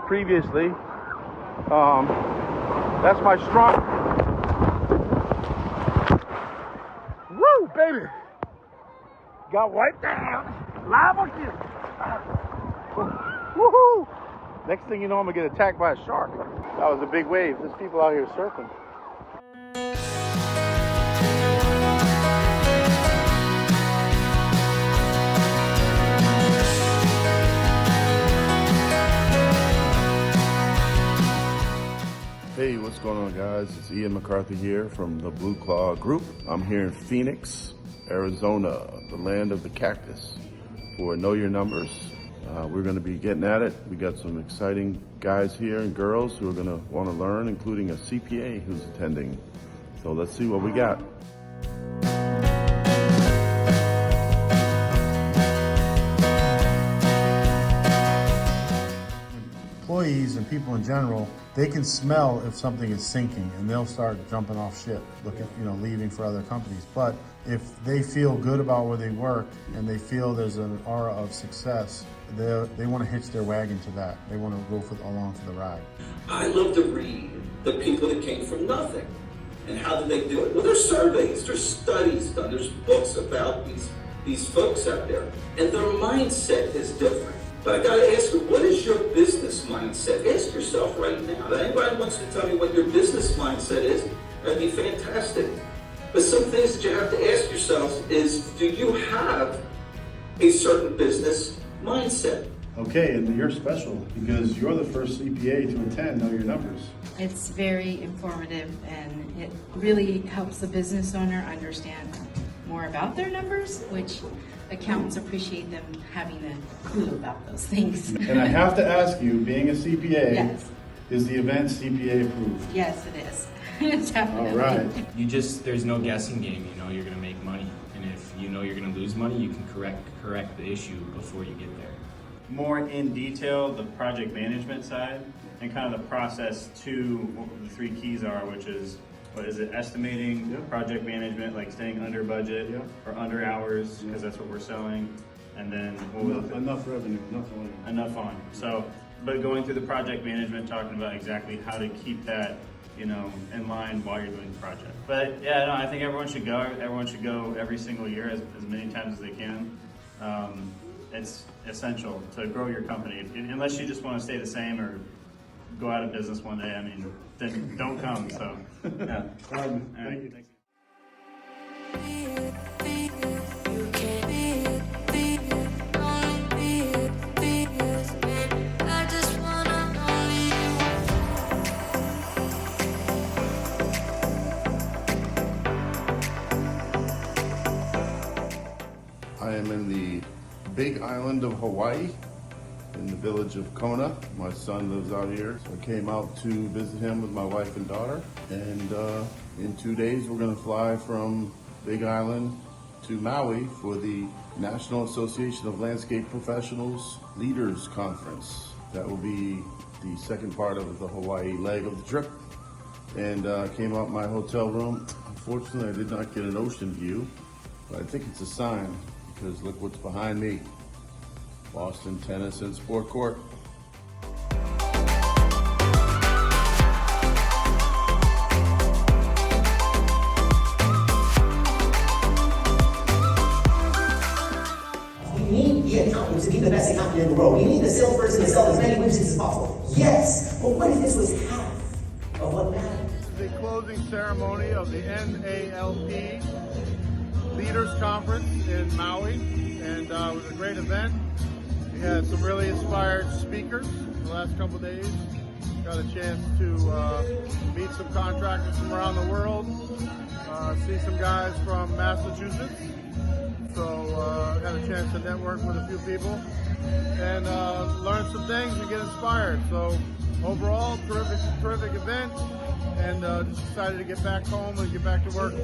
previously. That's my strong. Woo, baby! Got wiped down. Live on you. Woohoo! Next thing you know, I'm gonna get attacked by a shark. That was a big wave. There's people out here surfing. Hey, what's going on, guys? It's McCarthy here from the Blue Claw Group. I'm here in Phoenix, Arizona, the land of the cactus, for Know Your Numbers. We're going to be getting at it. We got some exciting guys here and girls who are going to want to learn, including a CPA who's attending. So let's see what we got. Employees and people in general, they can smell if something is sinking and they'll start jumping off ship, leaving for other companies. But if they feel good about where they work and they feel there's an aura of success, they want to hitch their wagon to that. They want to go along for the ride. I love to read the people that came from nothing. And how did they do it? Well, there's surveys, there's studies done, there's books about these folks out there. And their mindset is different. But I gotta ask you, what is your business mindset? Ask yourself right now. If anybody wants to tell me what your business mindset is, that'd be fantastic. But some things that you have to ask yourselves is, do you have a certain business mindset? Okay, and you're special because you're the first CPA to attend Know Your Numbers. It's very informative and it really helps the business owner understand more about their numbers, which accountants appreciate them having a clue about those things. And I have to ask you, being a CPA, yes. Is the event CPA approved? Yes, it is. Definitely. All right. There's no guessing game. You know you're gonna make money. And if you know you're gonna lose money, you can correct the issue before you get there. More in detail, the project management side and kind of the process to what the three keys are, which is, estimating, project management, like staying under budget or under hours, because that's what we're selling, and then enough revenue, enough on. So, but going through the project management, talking about exactly how to keep that, in line while you're doing the project. But yeah, no, I think everyone should go. Everyone should go every single year as many times as they can. It's essential to grow your company. Unless you just want to stay the same or go out of business one day, then don't come. So, yeah. Thank you. I am in the big island of Hawaii, in the village of Kona. My son lives out here, so I came out to visit him with my wife and daughter. And in 2 days, we're gonna fly from Big Island to Maui for the National Association of Landscape Professionals Leaders Conference. That will be the second part of the Hawaii leg of the trip. And came out my hotel room. Unfortunately, I did not get an ocean view, but I think it's a sign, because look what's behind me. Boston Tennis and Sport Court. We need the accountant to be the best accountant in the world. We need the salesperson to sell as many widgets as possible. Yes, but what if this was half of what matters? The closing ceremony of the NALP Leaders Conference in Maui, and it was a great event. We had some really inspired speakers the last couple of days. Got a chance to meet some contractors from around the world, see some guys from Massachusetts. So had a chance to network with a few people and learn some things and get inspired. So overall, terrific event, and just excited to get back home and get back to work.